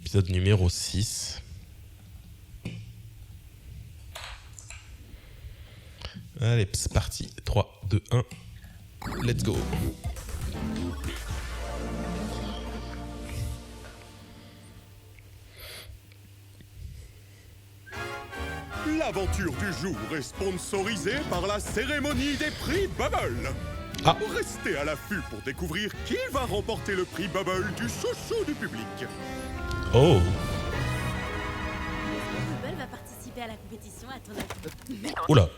Épisode numéro 6. Allez, c'est parti. 3, 2, 1. Let's go. L'aventure du jour est sponsorisée par la cérémonie des prix Bubble. Ah. Restez à l'affût pour découvrir qui va remporter le prix Bubble du chouchou du public. Oh. Bubble va participer à la compétition à ton avis. Oula.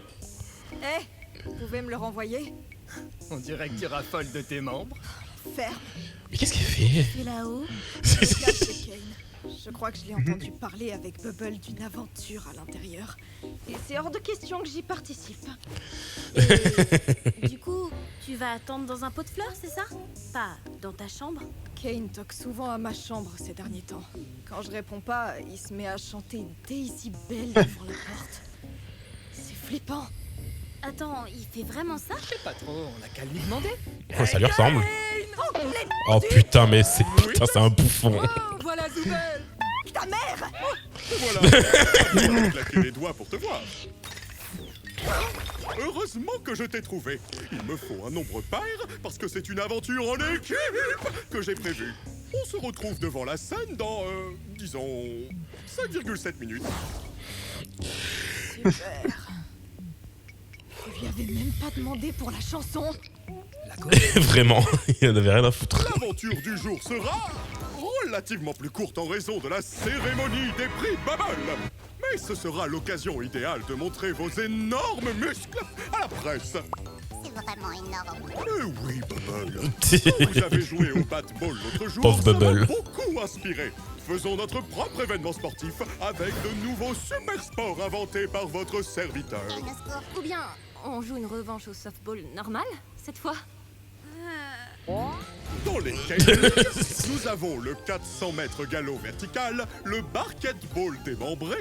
Vous pouvez me le renvoyer? On dirait que tu raffoles de tes membres. Ferme. Mais qu'est-ce qu'elle fait? Et là-haut, Regarde, Kane. Je crois que je l'ai entendu parler avec Bubble d'une aventure à l'intérieur. Et c'est hors de question que j'y participe. du coup, tu vas attendre dans un pot de fleurs, c'est ça? Pas dans ta chambre? Kane toque souvent à ma chambre ces derniers temps. Quand je réponds pas, il se met à chanter Daisy Bell devant la porte. C'est flippant. Attends, il fait vraiment ça? Je sais pas trop, on a qu'à lui demander. Oh, ça lui ressemble. Oh putain, mais c'est un bouffon. Oh, voilà Zoubel. Ta mère. Voilà, je vais claquer les doigts pour te voir. Heureusement que je t'ai trouvé. Il me faut un nombre pair parce que c'est une aventure en équipe que j'ai prévue. On se retrouve devant la scène dans, disons, 5,7 minutes. Super. Je lui avais même pas demandé pour la chanson. Vraiment, il en avait rien à foutre. L'aventure du jour sera relativement plus courte en raison de la cérémonie des prix Bubble. Mais ce sera l'occasion idéale de montrer vos énormes muscles à la presse. C'est vraiment énorme. Oui, Bubble. Vous avez joué au bat-ball l'autre jour, Pauvre ça m'a Bubble. beaucoup inspiré. Faisons notre propre événement sportif avec de nouveaux super sports inventés par votre serviteur. Quel le score? Ou bien, on joue une revanche au softball normal, cette fois? Dans les cages, nous avons le 400 mètres galop vertical, le basketball démembré,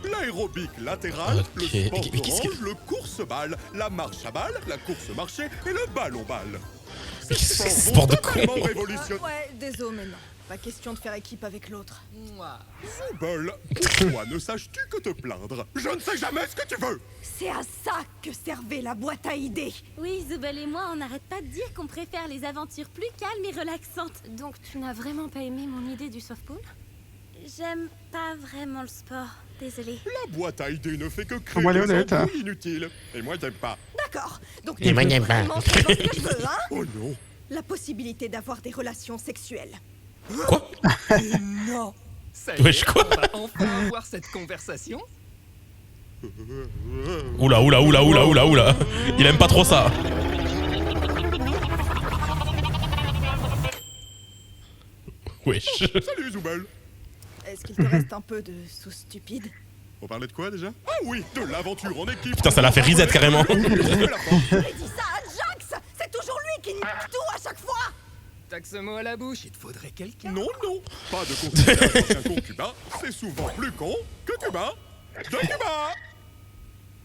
l'aérobic latéral, Ok, le sport mais qu'est-ce que- orange, le course-balle, la marche à balle, la course-marché et le ballon-balle. Mais qu'est-ce que c'est, Ces sport de sports vont con? totalement révolutionner. Ouais, désolé, mais non. Pas question de faire équipe avec l'autre. Moi. Bubble, pourquoi ne saches-tu que te plaindre? Je ne sais jamais ce que tu veux. C'est à ça que servait la boîte à idées. Oui, Zoubel et moi, on n'arrête pas de dire qu'on préfère les aventures plus calmes et relaxantes. Donc, tu n'as vraiment pas aimé mon idée du softball? J'aime pas vraiment le sport, désolée. La boîte à idées ne fait que créer Moi, elle est des honnête, hein. embrouilles inutiles. Et moi, j'aime pas. D'accord. Donc Et moi, tu veux j'aime pas. vraiment savoir ce que je veux, hein? Oh non. La possibilité d'avoir des relations sexuelles. Quoi? Non. Ça y Wesh, est, quoi? on va enfin avoir cette conversation. Oula, oula, oula, oula, oula, oula. Il aime pas trop ça. Wesh. Salut, Zoubel. Est-ce qu'il te reste un peu de sous stupide? On parlait de quoi déjà? Ah oui, de l'aventure en équipe. Putain, ça l'a fait reset carrément. J'ai dit ça à Jax. C'est toujours lui qui nique tout à chaque fois. T'as que ce mot à la bouche, il te faudrait quelqu'un. Non, non, pas de concubin qu'un concubin. C'est souvent plus con que cubain. De Cuba.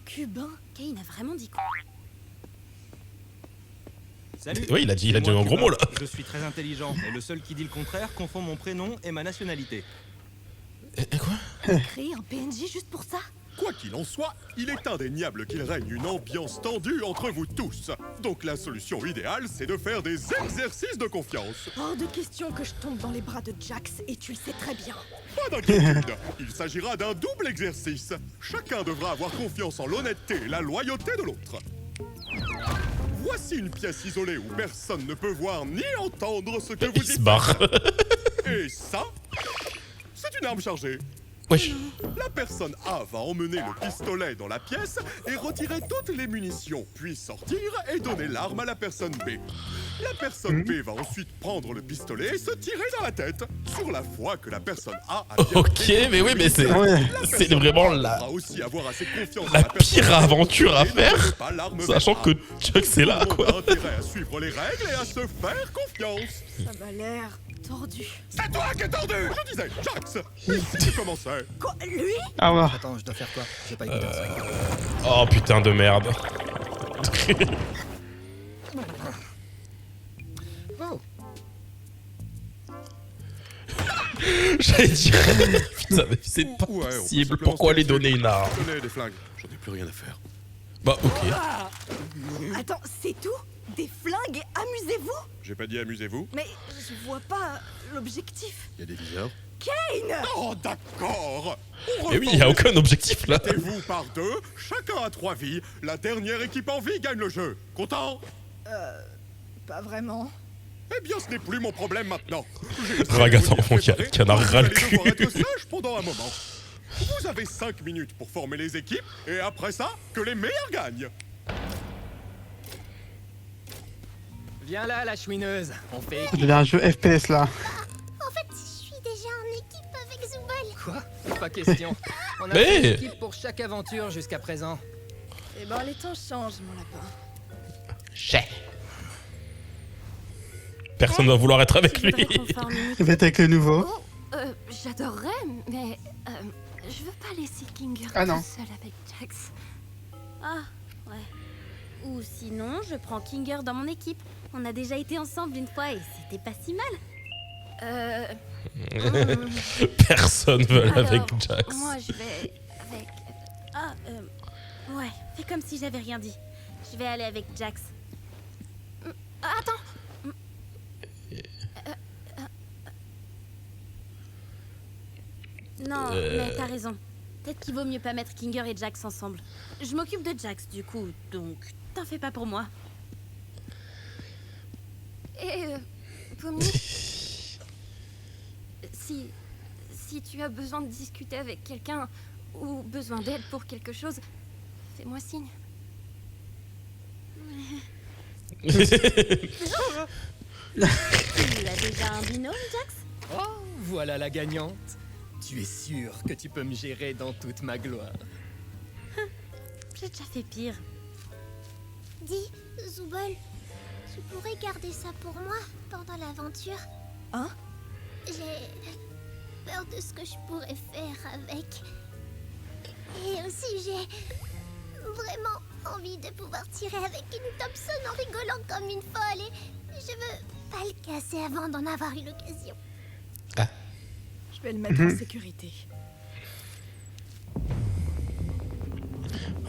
Cubain? Kane a vraiment dit quoi? Salut. Oui, il a dit C'est un moi, gros Cuba. mot là. Je suis très intelligent et le seul qui dit le contraire confond mon prénom et ma nationalité. Quoi? Créer un PNJ juste pour ça? Quoi qu'il en soit, il est indéniable qu'il règne une ambiance tendue entre vous tous. Donc la solution idéale, c'est de faire des exercices de confiance. Hors de question que je tombe dans les bras de Jax, et tu le sais très bien. Pas d'inquiétude, il s'agira d'un double exercice. Chacun devra avoir confiance en l'honnêteté et la loyauté de l'autre. Voici une pièce isolée où personne ne peut voir ni entendre ce que vous Il se dites. barre. Et ça, c'est une arme chargée. Wesh. La personne A va emmener le pistolet dans la pièce et retirer toutes les munitions, puis sortir et donner l'arme à la personne B. La personne B va ensuite prendre le pistolet et se tirer dans la tête, sur la foi que la personne A a bien Ok, pris. mais oui, mais c'est vraiment la Devra aussi avoir assez confiance en la personne pire aventure à et ne faire, donner pas l'arme sachant vers que A. Chuck est là, Tout le monde quoi. a intérêt à suivre les règles et à se faire confiance. Ça m'a l'air tordu. C'est toi qui es tordu. Je disais, Jax. Et si tu commençais? Quoi? Lui? Ah ouais. Attends, je dois faire quoi? J'ai pas écouté ça. Oh putain de merde. Oh. J'allais dire. Putain, mais c'est pas Ouais, on peut possible. simplement Pourquoi se lui laisser. donner une arme? Tenez des flingues, j'en ai plus rien à faire. Bah, ok. Attends, c'est tout? Des flingues et amusez-vous? J'ai pas dit amusez-vous, Mais je vois pas l'objectif. il y a des viseurs. Kane! Oh d'accord. Mais oui, il y a aucun objectif là. Mettez-vous par deux, chacun a 3 vies. La dernière équipe en vie gagne le jeu. Content? Pas vraiment. Eh bien, ce n'est plus mon problème maintenant. Ragaton, qui en a ras le Vous allez devoir cul. être sage pendant un moment. Vous avez 5 minutes pour former les équipes, et après ça, que les meilleurs gagnent. Viens là, la chouineuse. On fait Je un jeu FPS là. En fait, je suis déjà en équipe avec Zubul. quoi? Pas question. On a Mais- fait une équipe pour chaque aventure jusqu'à présent. Eh ben, les temps changent, mon lapin. Personne va vouloir être avec Tu voudrais lui. qu'on forme une équipe? Il va être avec le nouveau. Oh, j'adorerais, mais je veux pas laisser Kinger Ah non. tout seul avec Jax. Ah, ouais. Ou sinon, je prends Kinger dans mon équipe. On a déjà été ensemble une fois et c'était pas si mal. Personne veut Alors, avec Jax. Moi, je vais avec... ouais, fais comme si j'avais rien dit. Je vais aller avec Jax. Attends. Non, mais t'as raison. Peut-être qu'il vaut mieux pas mettre Kinger et Jax ensemble. Je m'occupe de Jax du coup, donc t'en fais pas pour moi. Et Pommy, si tu as besoin de discuter avec quelqu'un ou besoin d'aide pour quelque chose, fais-moi signe. Tu as déjà un binôme, Jax? Oh, voilà la gagnante. Tu es sûr que tu peux me gérer dans toute ma gloire. J'ai déjà fait pire. Dis, Zubul, tu pourrais garder ça pour moi pendant l'aventure? Hein? J'ai peur de ce que je pourrais faire avec. Et aussi, j'ai vraiment envie de pouvoir tirer avec une Thompson en rigolant comme une folle. Et je veux pas le casser avant d'en avoir eu l'occasion. Je vais le mettre en sécurité.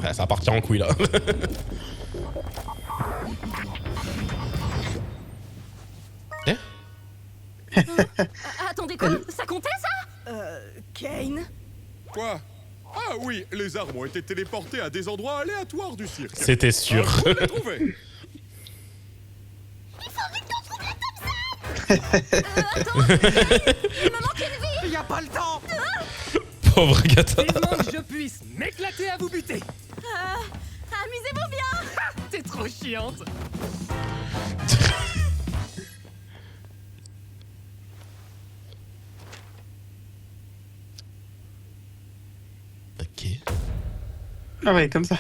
Ouais, ça va partir en couille là. Eh? Attendez quoi? Ça comptait ça? Kane? Quoi? Ah oui, les armes ont été téléportées à des endroits aléatoires du cirque. C'était sûr. Ah, vous l'avez trouvé. Il y a pas le temps. Pauvre gâteau. Vivement que je puisse m'éclater à vous buter. Amusez-vous bien! T'es trop chiante. Ok. Ah ouais, comme ça.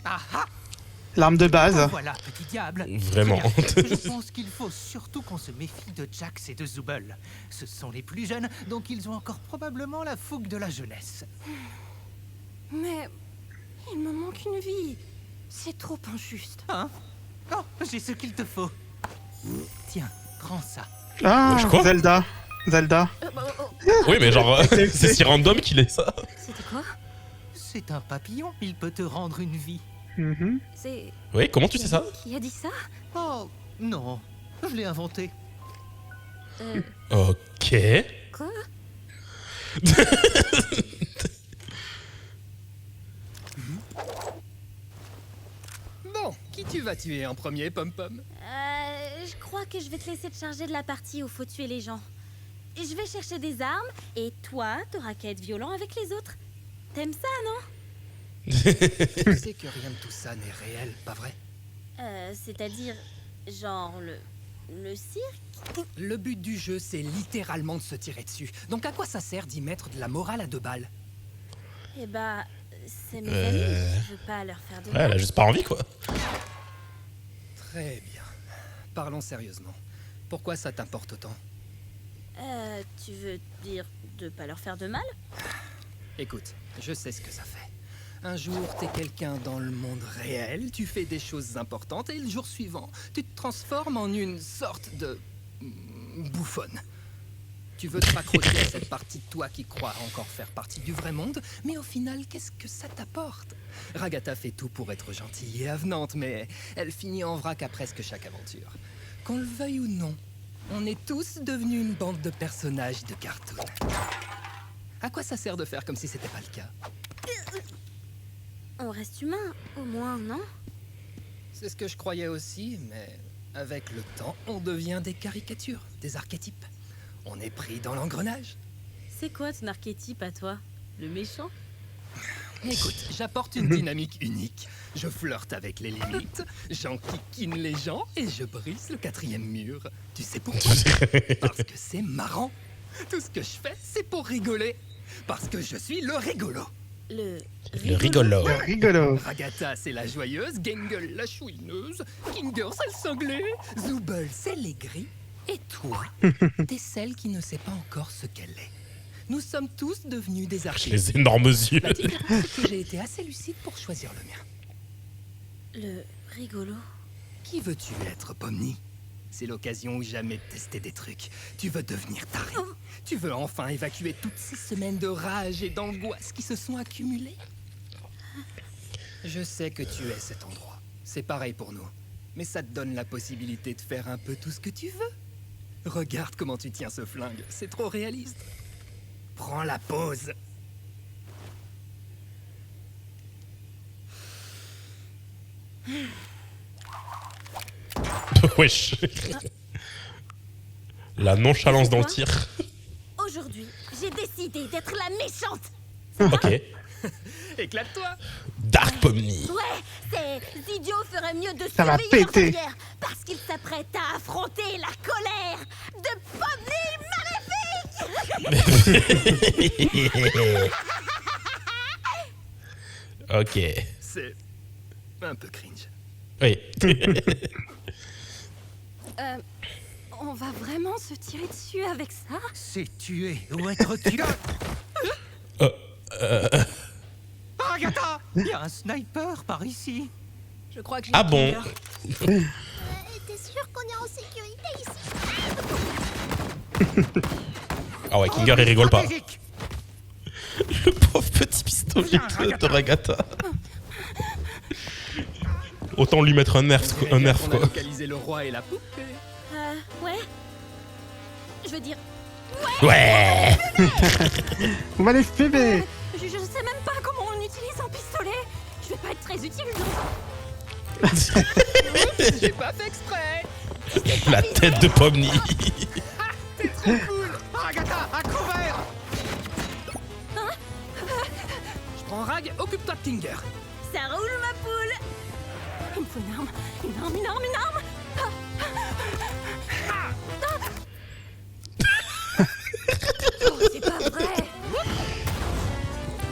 Ah ah. L'arme de base. Voilà, petit diable. Vraiment. Regarde, je pense qu'il faut surtout qu'on se méfie de Jax et de Zubul. Ce sont les plus jeunes, donc ils ont encore probablement la fougue de la jeunesse. Mais il me manque une vie. C'est trop injuste. Hein? Oh, j'ai ce qu'il te faut. Tiens, prends ça. Ah, Wesh, quoi Zelda. Zelda. Oui, mais genre, c'est si random qu'il est ça. C'était quoi? C'est un papillon, il peut te rendre une vie. Mhm. C'est Oui, comment tu sais ça? qui a dit ça? Oh, non, je l'ai inventé. Ok. Quoi? Bon, qui tu vas tuer en premier, Pom Pom? Je crois que je vais te laisser te charger de la partie où faut tuer les gens. Et je vais chercher des armes, et toi, t'auras qu'à être violent avec les autres. T'aimes ça, non? Tu sais que rien de tout ça n'est réel, pas vrai? C'est-à-dire, genre, le cirque? Le but du jeu, c'est littéralement de se tirer dessus. Donc à quoi ça sert d'y mettre de la morale à 2 balles? Eh bah, c'est mes amis, je veux pas leur faire de Ouais, elle a mal. juste pas envie quoi. Très bien. Parlons sérieusement. Pourquoi ça t'importe autant? Tu veux dire de pas leur faire de mal? Écoute, je sais ce que ça fait. Un jour, t'es quelqu'un dans le monde réel, tu fais des choses importantes, et le jour suivant, tu te transformes en une sorte de bouffonne. Tu veux te raccrocher à cette partie de toi qui croit encore faire partie du vrai monde, mais au final, qu'est-ce que ça t'apporte? Ragata fait tout pour être gentille et avenante, mais elle finit en vrac à presque chaque aventure. Qu'on le veuille ou non, on est tous devenus une bande de personnages de cartoon. À quoi ça sert de faire comme si c'était pas le cas? On reste humain, au moins, non? C'est ce que je croyais aussi, mais avec le temps, on devient des caricatures, des archétypes. On est pris dans l'engrenage. C'est quoi ton archétype à toi? Le méchant? Écoute, j'apporte une dynamique unique. Je flirte avec les limites, j'enquiquine les gens et je brise le 4e mur. Tu sais pourquoi? Parce que c'est marrant. Tout ce que je fais, c'est pour rigoler. Parce que je suis le rigolo. Le rigolo. Rigolo. Ragata, c'est la joyeuse, Gengle, la chouineuse, Kinger, c'est le cinglé, Zooble, c'est l'aigri, et toi, t'es celle qui ne sait pas encore ce qu'elle est. Nous sommes tous devenus des archétypes. Les énormes yeux. La différence, c'est que j'ai été assez lucide pour choisir le mien. Le rigolo. Qui veux-tu être, Pomni? C'est l'occasion ou jamais de tester des trucs. Tu veux devenir taré. Tu veux enfin évacuer toutes ces semaines de rage et d'angoisse qui se sont accumulées. Je sais que tu es cet endroit. C'est pareil pour nous. Mais ça te donne la possibilité de faire un peu tout ce que tu veux. Regarde comment tu tiens ce flingue. C'est trop réaliste. Prends la pause. Wesh. La nonchalance dans le tir. Aujourd'hui, j'ai décidé d'être la méchante. Ok. Éclate-toi. Dark Pomni. Ouais, ces idiots feraient mieux de Ça va surveiller leur péter. barrière, parce qu'ils s'apprêtent à affronter la colère de Pomni maléfique. Ok. C'est un peu cringe. Oui. On va vraiment se tirer dessus avec ça? C'est tuer ou être tué. Agatha, il y a un sniper par ici. Je crois que j'ai Ah bon? Kinger. T'es sûr qu'on est en sécurité ici? Ah ouais, Kinger il rigole pas. Stratégique. Le pauvre petit pistolet de Ragata. Autant lui mettre un nerf, On a quoi. localisé le roi et la poupée. Ouais. Je veux dire, Ouais. On va les bébés. je sais même pas comment on utilise un pistolet. Je vais pas être très utile, donc. J'ai pas fait exprès. La tête de Pomni. T'es trop cool. Agatha, à couvert. Je prends Rag, occupe-toi de Kinger. Ça roule, ma poule. Il me faut une arme. Une arme, une arme, une arme. Oh, c'est pas vrai.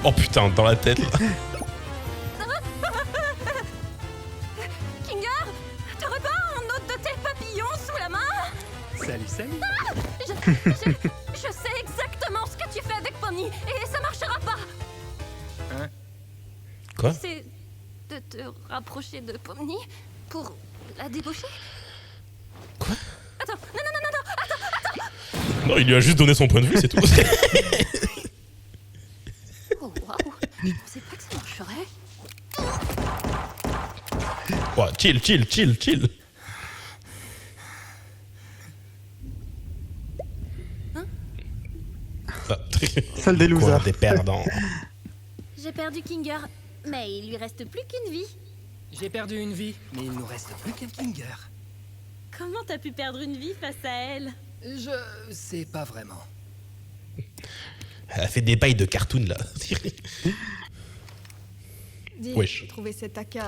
Oh putain, dans la tête là. Kinger, t'aurais pas un autre de tes papillons sous la main? Salut, salut. Je sais exactement ce que tu fais avec Pomni et ça marchera pas. Hein? Quoi? C'est de te rapprocher de Pomni pour la débaucher. Quoi? Attends, non, non, non, non, attends. Non, il lui a juste donné son point de vue, c'est tout. Oh waouh, je pensais pas que ça marcherait. Ouais, chill. Ah. Celle des Quoi, losers. des perdants. J'ai perdu Kinger, mais il lui reste plus qu'une vie. J'ai perdu une vie, mais il nous reste plus qu'un Kinger. Comment t'as pu perdre une vie face à elle? Je sais pas vraiment. Elle a fait des bails de cartoon là. Dis, Wesh. j'ai trouvé cet AK,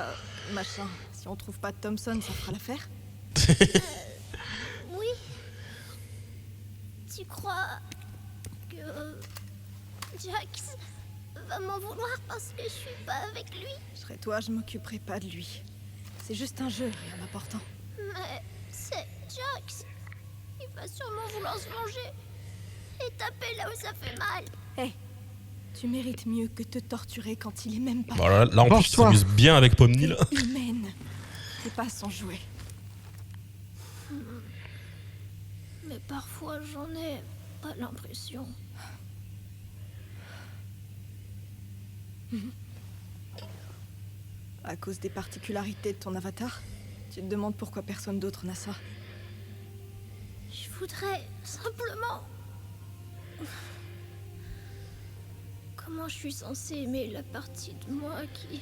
machin. Si on trouve pas Thompson, ça fera l'affaire. Oui. Tu crois que Jax va m'en vouloir parce que je suis pas avec lui? Je serais toi, je m'occuperai pas de lui. C'est juste un jeu, rien d'important. Mais c'est Jax. Il va sûrement vouloir se venger et taper là où ça fait mal. Hé, tu mérites mieux que te torturer quand il est même pas Bon, là en plus, il Pense-toi. s'amuse bien avec Pomni là. humaine. C'est pas son jouet. Mais parfois j'en ai pas l'impression. À cause des particularités de ton avatar, tu te demandes pourquoi personne d'autre n'a ça. Je voudrais simplement... Comment je suis censée aimer la partie de moi qui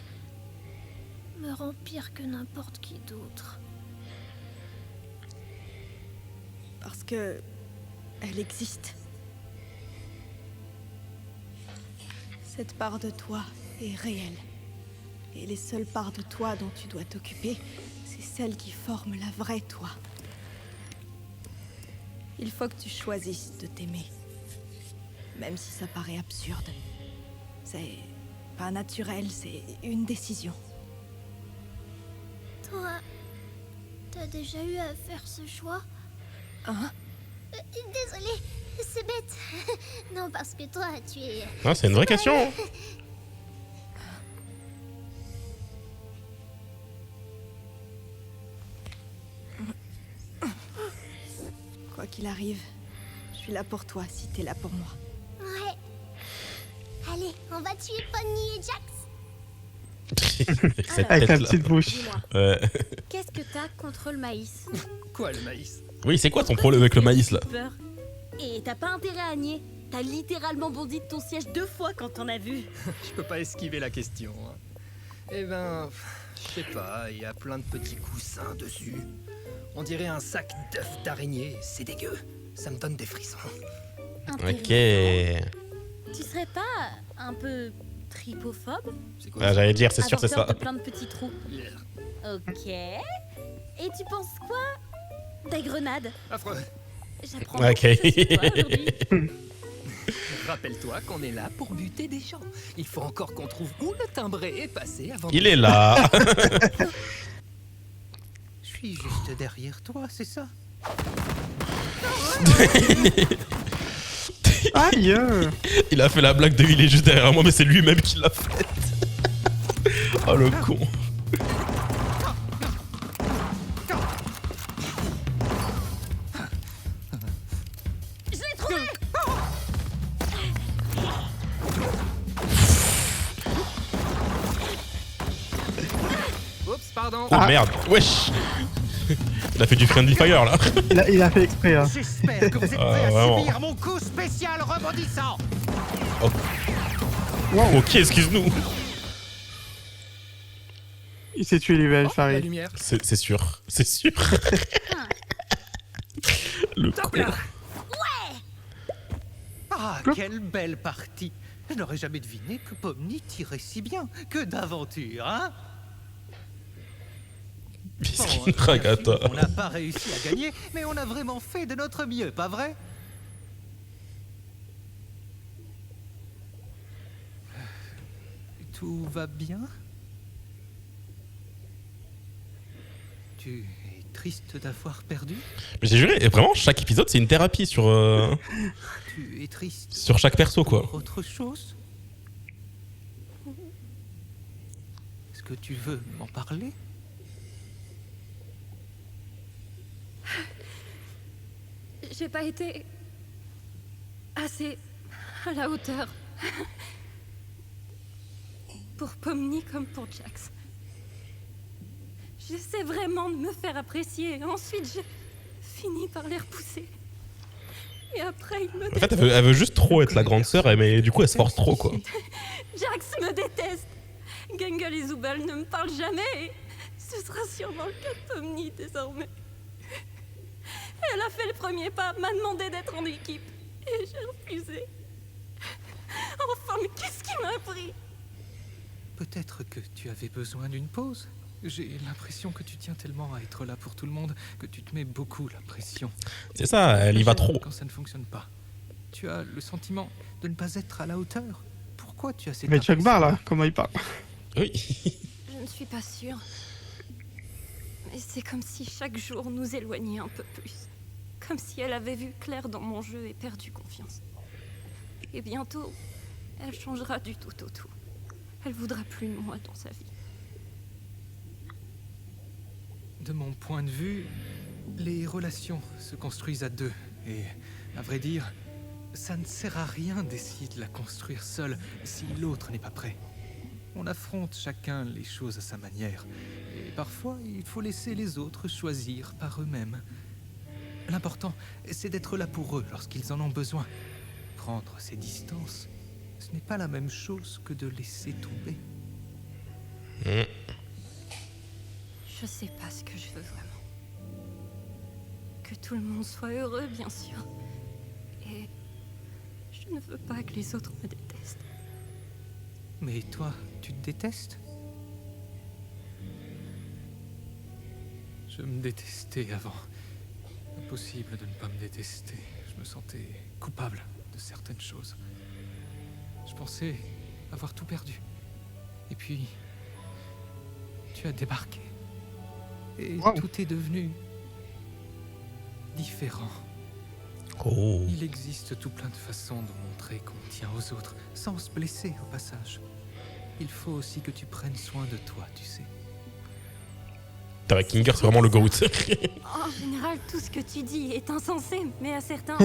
me rend pire que n'importe qui d'autre? Parce que... elle existe. Cette part de toi est réelle. Et les seules parts de toi dont tu dois t'occuper, c'est celles qui forment la vraie toi. Il faut que tu choisisses de t'aimer. Même si ça paraît absurde. C'est pas naturel, c'est une décision. Toi, t'as déjà eu à faire ce choix? Hein? Désolée, c'est bête. Non, parce que toi, tu es... Ah, c'est une vraie question. Quoi qu'il arrive, je suis là pour toi si t'es là pour moi. Ouais. Allez, on va tuer Pony et Jax. Cette Avec la tête-là. petite bouche. Dis-moi, qu'est-ce que t'as contre le maïs? Quoi, le maïs? Oui, c'est quoi ton problème avec le maïs là? Peur. Et t'as pas intérêt à nier. T'as littéralement bondi de ton siège 2 fois quand t'en as vu. Je peux pas esquiver la question. Hein. Eh ben, je sais pas, il y a plein de petits coussins dessus. On dirait un sac d'œufs d'araignée, c'est dégueu. Ça me donne des frissons. Ok. Tu serais pas un peu tripophobe? C'est quoi Ah, ça? j'allais dire, c'est sûr, c'est Avoir ça. peur de plein de petits trous. Ok. Et tu penses quoi des grenades? Affreux. J'apprends Ok. beaucoup de choses sur toi aujourd'hui. Rappelle-toi qu'on est là pour buter des gens. Il faut encore qu'on trouve où le timbré est passé avant Il est là. Je suis juste derrière toi, c'est ça? Aïe. Il a fait la blague de il est juste derrière moi, mais c'est lui-même qui l'a faite. Oh le con. Je l'ai trouvé! Oups, pardon. Oh merde. Wesh. Il a fait du friendly fire là. Il a fait exprès. Hein. J'espère que vous êtes prêts à vraiment. subir mon coup spécial rebondissant. Ok, excuse-nous. Il s'est tué lui-même, La Farid. lumière. C'est sûr. C'est sûr. Le Top con. là. Ah, quelle belle partie. Je n'aurais jamais deviné que Pomni tirait si bien. Que d'aventure, hein? Miskin bien Ragata. sûr, on n'a pas réussi à gagner, mais on a vraiment fait de notre mieux, pas vrai? Tout va bien? Tu es triste d'avoir perdu? Mais j'ai juré, et vraiment, chaque épisode, c'est une thérapie sur, Tu es triste sur chaque perso, quoi. pour autre chose? Est-ce que tu veux m'en parler? J'ai pas été assez à la hauteur. Pour Pomni comme pour Jax. J'essaie vraiment de me faire apprécier. Ensuite, j'ai fini par les repousser. Et après, il me En fait, elle veut juste trop être la grande sœur, mais du coup, elle se force trop, quoi. Jax me déteste. Gangle et Zubal ne me parlent jamais. Et ce sera sûrement le cas de Pomni désormais. Elle a fait le premier pas, m'a demandé d'être en équipe. Et j'ai refusé. Enfin, mais qu'est-ce qui m'a pris? Peut-être que tu avais besoin d'une pause. J'ai l'impression que tu tiens tellement à être là pour tout le monde que tu te mets beaucoup la pression. C'est ça, elle y va trop. Quand ça ne fonctionne pas, tu as le sentiment de ne pas être à la hauteur. Pourquoi tu as cette Mais Chuck impression? Barr là, comment il parle? Oui. Je ne suis pas sûre. Mais c'est comme si chaque jour nous éloignait un peu plus. Comme si elle avait vu clair dans mon jeu et perdu confiance. Et bientôt, elle changera du tout au tout. Elle voudra plus de moi dans sa vie. De mon point de vue, les relations se construisent à deux. Et à vrai dire, Ça ne sert à rien d'essayer de la construire seul si l'autre n'est pas prêt. On affronte chacun les choses à sa manière. Et parfois, il faut laisser les autres choisir par eux-mêmes. L'important, c'est d'être là pour eux lorsqu'ils en ont besoin. Prendre ses distances, ce n'est pas la même chose que de laisser tomber. Je sais pas ce que je veux vraiment. Que tout le monde soit heureux, bien sûr. Et je ne veux pas que les autres me détestent. Mais toi, tu te détestes? Je me détestais avant. Impossible de ne pas me détester. Je me sentais coupable de certaines choses. Je pensais avoir tout perdu. Et puis, tu as débarqué. Et Wow. tout est devenu différent. Oh. Il existe tout plein de façons de montrer qu'on tient aux autres, sans se blesser au passage. Il faut aussi que tu prennes soin de toi, tu sais. T'as Kinger, c'est vraiment le GOAT. En général, tout ce que tu dis est insensé, mais à certains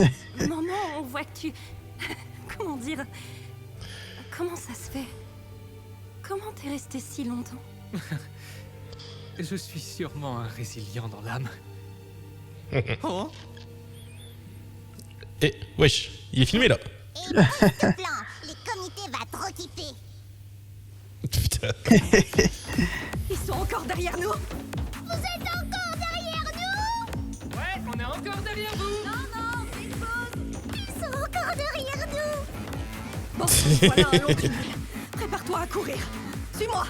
moments, on voit que tu... Comment dire? Comment ça se fait? Comment t'es resté si longtemps? Je suis sûrement un résilient dans l'âme. Oh, Et, wesh, il est filmé là. Et reste plein, les comités va trop typer. Putain. Ils sont encore derrière nous! Vous êtes encore derrière nous? Ouais, on est encore derrière vous. Non, faites pause. Ils sont encore derrière nous. Bon, voilà un long tunnel. Prépare-toi à courir. Suis-moi!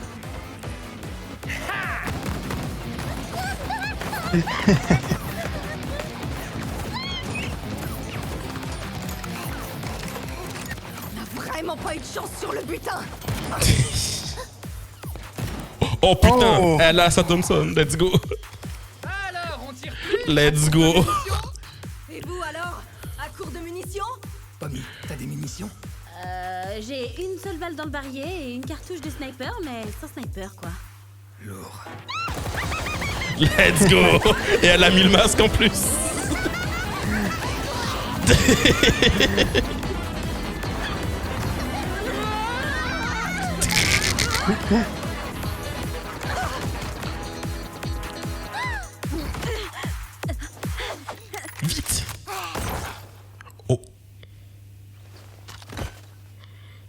On n'a vraiment pas eu de chance sur le butin! Oh putain, Oh. elle a sa Thompson, let's go. Alors, on tire plus. Let's go. Et vous alors? À court de munitions? Pommy, t'as des munitions? J'ai une seule balle dans le barillet et une cartouche de sniper, mais sans sniper, quoi. Lourd. Let's go. Et elle a mis le masque en plus. Vite. Oh.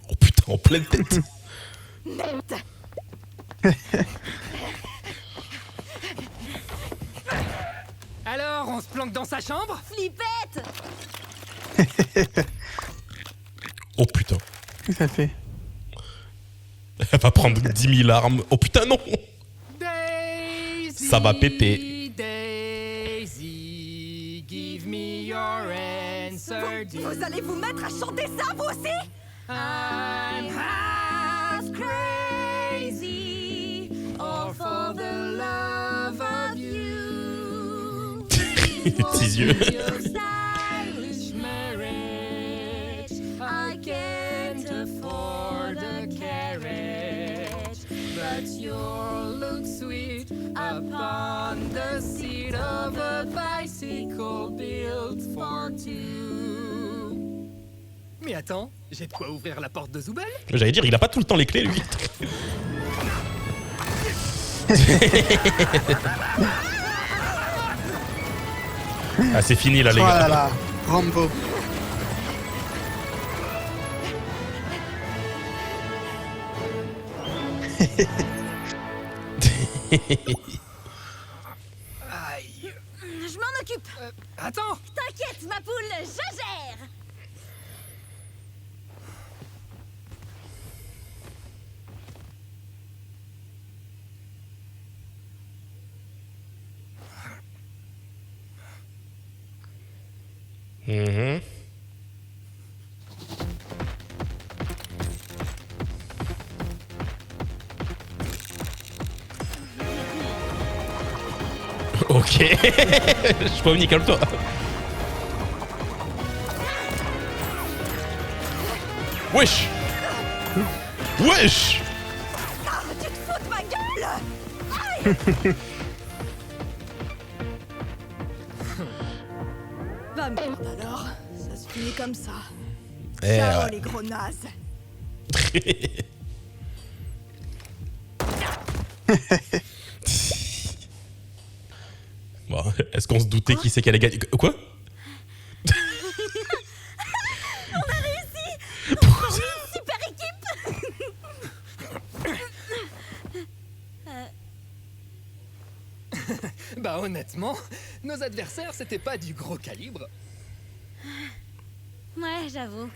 Oh putain, en pleine tête. Merde! Alors, on se planque dans sa chambre? Flippette! Oh putain. Qu'est-ce que ça fait? Elle va prendre 10 000 armes. Oh putain, non. Daisy, Ça va péter. Daisy, give me your answer. Vous allez vous mettre à chanter ça, vous aussi? I'm half crazy, all for the love of you. Petits yeux. Your stylish marriage, I can't afford a carriage, but your look sweet upon the seat of a bicycle built for two. Mais attends, j'ai de quoi ouvrir la porte de Zoubel? J'allais dire, il a pas tout le temps les clés, lui. Ah, c'est fini là, les Oh là gars. là, Rambo. Aïe. Je m'en occupe! Attends. T'inquiète, ma poule, je gère! Mhm. Ok. Je suis pas venu, calme-toi. Wesh. Wesh. Ah, tu te fous de ma gueule! Aïe! Bah merde alors, ça se finit continuez comme ça. Eh, Ciao ouais. les gros nazes. Bon, est-ce qu'on se doutait qui c'est qui allait gagner? Quoi? Super équipe. Bah honnêtement, nos adversaires c'était pas du gros calibre. Ouais, j'avoue.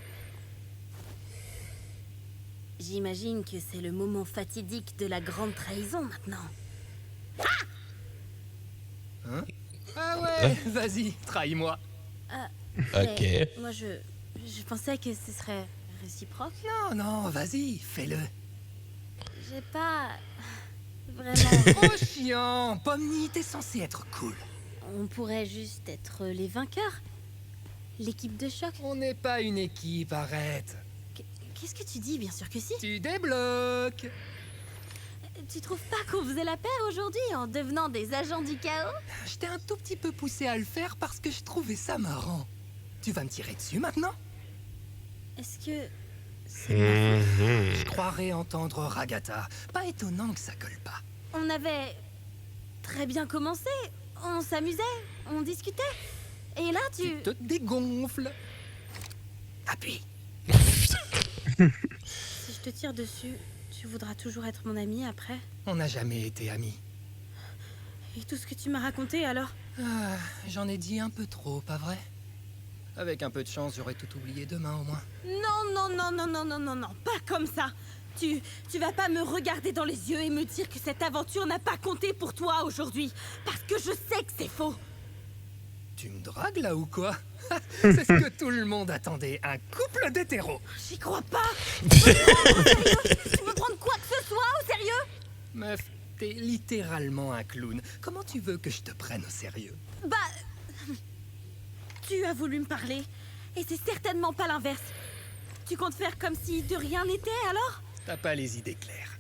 J'imagine que c'est le moment fatidique de la grande trahison maintenant. Ah ouais, vas-y, trahis-moi. Ok. Mais moi, je pensais que ce serait réciproque. Non, non, vas-y, fais-le. J'ai pas vraiment. Oh chiant, Pomni, t'es censé être cool. On pourrait juste être les vainqueurs. L'équipe de choc. On n'est pas une équipe, arrête. Qu'est-ce que tu dis? Bien sûr que si. Tu débloques. Tu trouves pas qu'on faisait la paire aujourd'hui en devenant des agents du chaos? Je t'ai un tout petit peu poussé à le faire parce que je trouvais ça marrant. Tu vas me tirer dessus maintenant? Est-ce que c'est ma faute? Je croirais entendre Ragata. Pas étonnant que ça colle pas. On avait très bien commencé. On s'amusait, on discutait. Et là, Tu te dégonfles. Appuie. Si je te tire dessus, tu voudras toujours être mon ami après? On n'a jamais été amis. Et tout ce que tu m'as raconté alors? Ah, j'en ai dit un peu trop, pas vrai? Avec un peu de chance, j'aurais tout oublié demain au moins. Non, non, non, non, non, non, non, non, pas comme ça. Tu vas pas me regarder dans les yeux et me dire que cette aventure n'a pas compté pour toi aujourd'hui. Parce que je sais que c'est faux. Tu me dragues là ou quoi? C'est ce que tout le monde attendait, un couple d'hétéros. J'y crois pas. Tu veux prendre quoi que ce soit au sérieux? Meuf, t'es littéralement un clown. Comment tu veux que je te prenne au sérieux? Bah... Tu as voulu me parler. Et c'est certainement pas l'inverse. Tu comptes faire comme si de rien n'était alors? T'as pas les idées claires.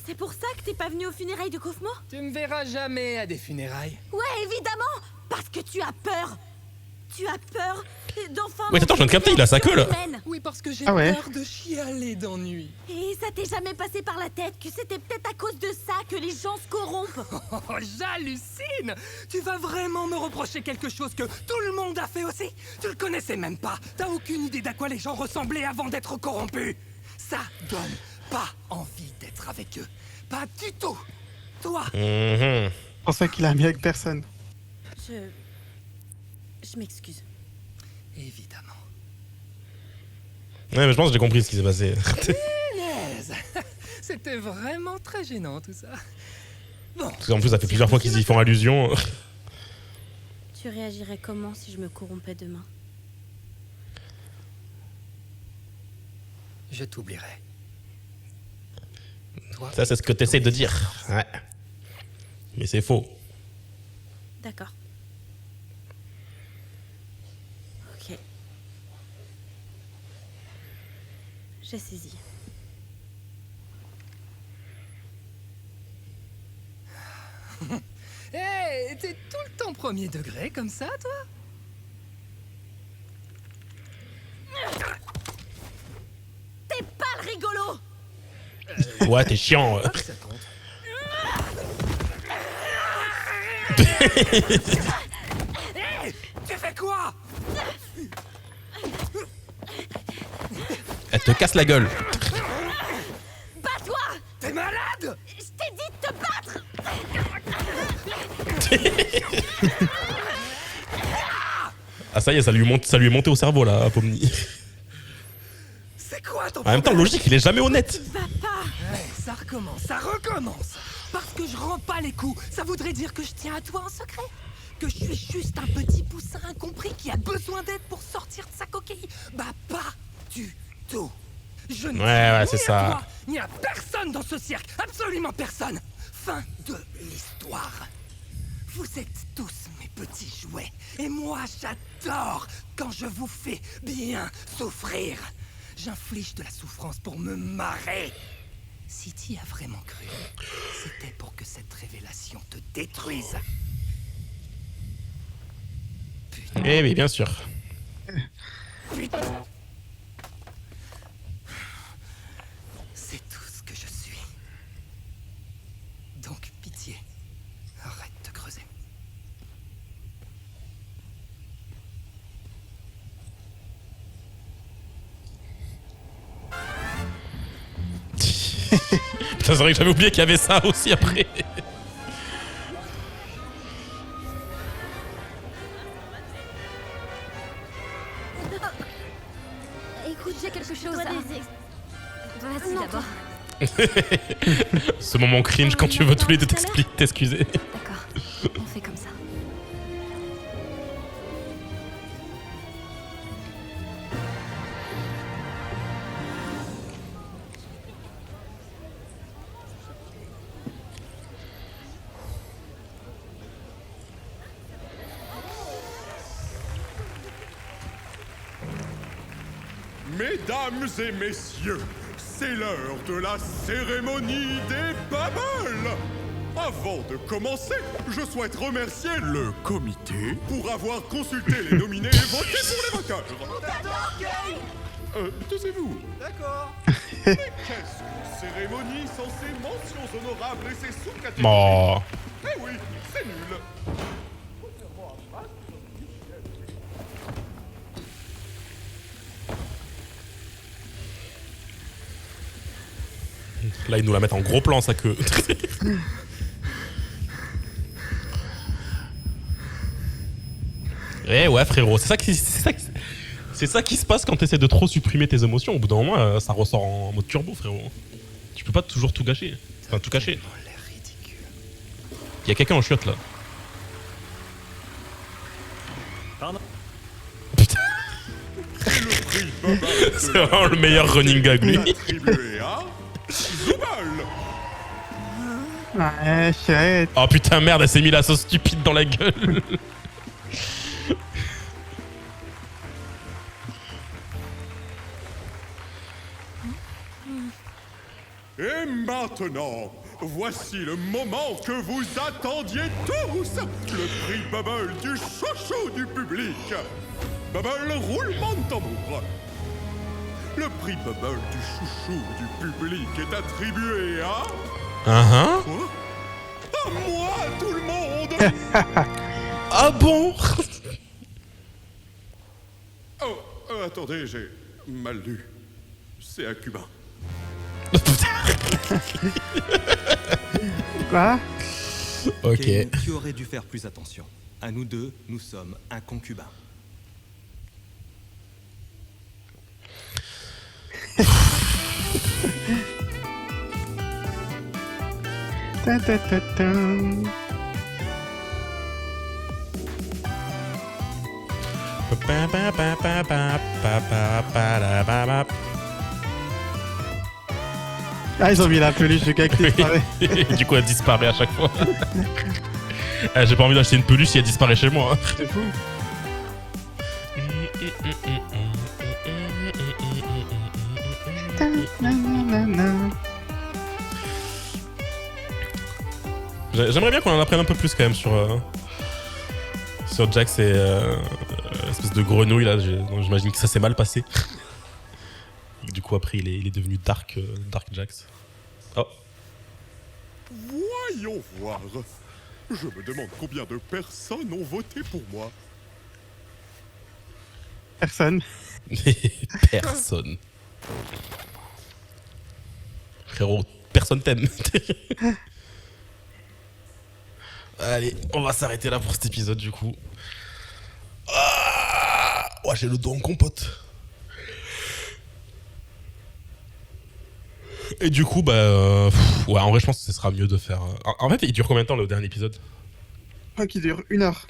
C'est pour ça que t'es pas venu aux funérailles de Kaufmo? Tu me verras jamais à des funérailles. Ouais, évidemment. Parce que tu as peur. Tu as peur d'enfin... Ouais, attends, je viens de capter, il a sa queue là. Oui, parce que j'ai Ah ouais. peur de chialer d'ennui. Et ça t'est jamais passé par la tête que c'était peut-être à cause de ça que les gens se corrompent? Oh, j'hallucine! Tu vas vraiment me reprocher quelque chose que tout le monde a fait aussi? Tu le connaissais même pas. T'as aucune idée d'à quoi les gens ressemblaient avant d'être corrompus. Ça donne pas envie d'être avec eux. Pas du tout. Toi, Mhm. C'est pour ça qu'il a ami avec personne. Je m'excuse. évidemment. Ouais, mais je pense que j'ai compris ce qui s'est passé. Punaise. C'était vraiment très gênant tout ça. Bon. Parce qu'en plus, ça fait plusieurs fois qu'ils y font allusion. Tu réagirais comment si je me corrompais demain? Je t'oublierai. Toi, Ça, c'est ce que t'essayes de dire. Ouais. Mais c'est faux. D'accord. Ok. J'ai saisi. Hé, t'es tout le temps premier degré comme ça, toi? T'es pas le rigolo! Ouais, t'es chiant. Ah, ça compte. Hé, tu fais quoi? Elle te casse la gueule. Bats-toi! T'es malade? Je t'ai dit de te battre! Ah, ça y est, ça lui est monté au cerveau là, à Pomni. C'est quoi ton En même temps, problème? logique, il est jamais honnête. Va pas! Ouais, ça recommence, ça recommence. Parce que je rends pas les coups, ça voudrait dire que je tiens à toi en secret. Que je suis juste un petit poussin incompris qui a besoin d'aide pour sortir de sa coquille. Bah pas du tout. Je ne Ouais, tiens c'est ni ça. à toi, ni à personne dans ce cirque. Absolument personne. Fin de l'histoire. Vous êtes tous mes petits jouets. Et moi, j'adore quand je vous fais bien souffrir. J'inflige de la souffrance pour me marrer. Si t'y as vraiment cru, c'était pour que cette révélation te détruise. Eh oui, bien sûr. C'est tout ce que je suis. Donc, pitié, arrête de creuser. Putain, c'est vrai que j'avais oublié qu'il y avait ça aussi après. Écoute, j'ai quelque chose à... Vas-y Non, d'abord. Ce moment cringe quand tu veux tous les deux t'excuser. D'accord, on fait comme ça. Mesdames et messieurs, c'est l'heure de la cérémonie des Bubbles. Avant de commencer, je souhaite remercier le comité pour avoir consulté les nominés et voté pour les vainqueurs. Taisez-vous. D'accord. Mais qu'est-ce qu'une cérémonie sans ses mentions honorables et ses sous-catégories? Oh. Eh oui, c'est nul. Là, ils nous la mettent en gros plan, ça que. Eh ouais, frérot, c'est ça qui se passe quand t'essaies de trop supprimer tes émotions. Au bout d'un moment, ça ressort en mode turbo, frérot. Tu peux pas toujours tout gâcher. Enfin, tout cacher. Il y a quelqu'un en chiotte là. Pardon. Putain. Le prix Bubble C'est vraiment le meilleur running gag, lui. attribué à Zubal. Ouais, chouette. Oh putain, merde, elle s'est mis la sauce stupide dans la gueule. Et maintenant, voici le moment que vous attendiez tous, le prix Bubble du chouchou du public. Bubble roulement de tambour. Le prix Bubble du chouchou du public est attribué à... Quoi? À moi, tout le monde. Ah bon? Oh, attendez, j'ai mal lu. C'est un cubain. Quoi? Ok. Kane, tu aurais dû faire plus attention. À nous deux, nous sommes un concubin. Ta ta ta ta. Ah, ils ont mis la peluche du gars qui disparaît. Du coup, elle disparaît à chaque fois. J'ai pas envie d'acheter une peluche si elle disparaît chez moi. C'est fou. J'aimerais bien qu'on en apprenne un peu plus quand même sur Jax et l'espèce de grenouille là. Donc, j'imagine que ça s'est mal passé. Et du coup après il est devenu Dark Jax. Oh. Voyons voir. Je me demande combien de personnes ont voté pour moi. Personne. Personne. Frérot, personne t'aime. Allez, on va s'arrêter là pour cet épisode du coup. Ah ouais, j'ai le dos en compote. Et du coup, bah... ouais, en vrai, je pense que ce sera mieux de faire... En fait, il dure combien de temps le dernier épisode? Je crois qu'il dure 1 heure.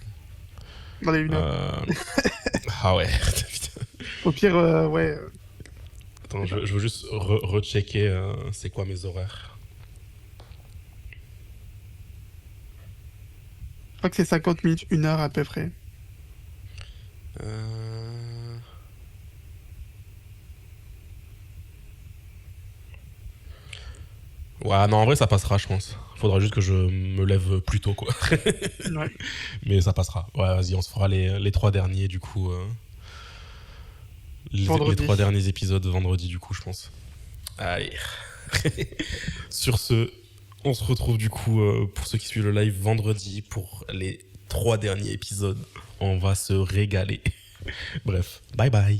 Dans les 1 heure. Ah ouais. Au pire, ouais. Attends, je veux juste rechecker c'est quoi mes horaires. Je crois que c'est 50 minutes, 1 heure à peu près. Ouais, non, en vrai, ça passera, je pense. Faudra juste que je me lève plus tôt, quoi. Ouais. Mais ça passera. Ouais, vas-y, on se fera les 3 derniers, du coup. les 3 derniers épisodes vendredi, du coup, je pense. Allez. Sur ce, on se retrouve du coup, pour ceux qui suivent le live, vendredi pour les 3 derniers épisodes. On va se régaler. Bref, bye bye.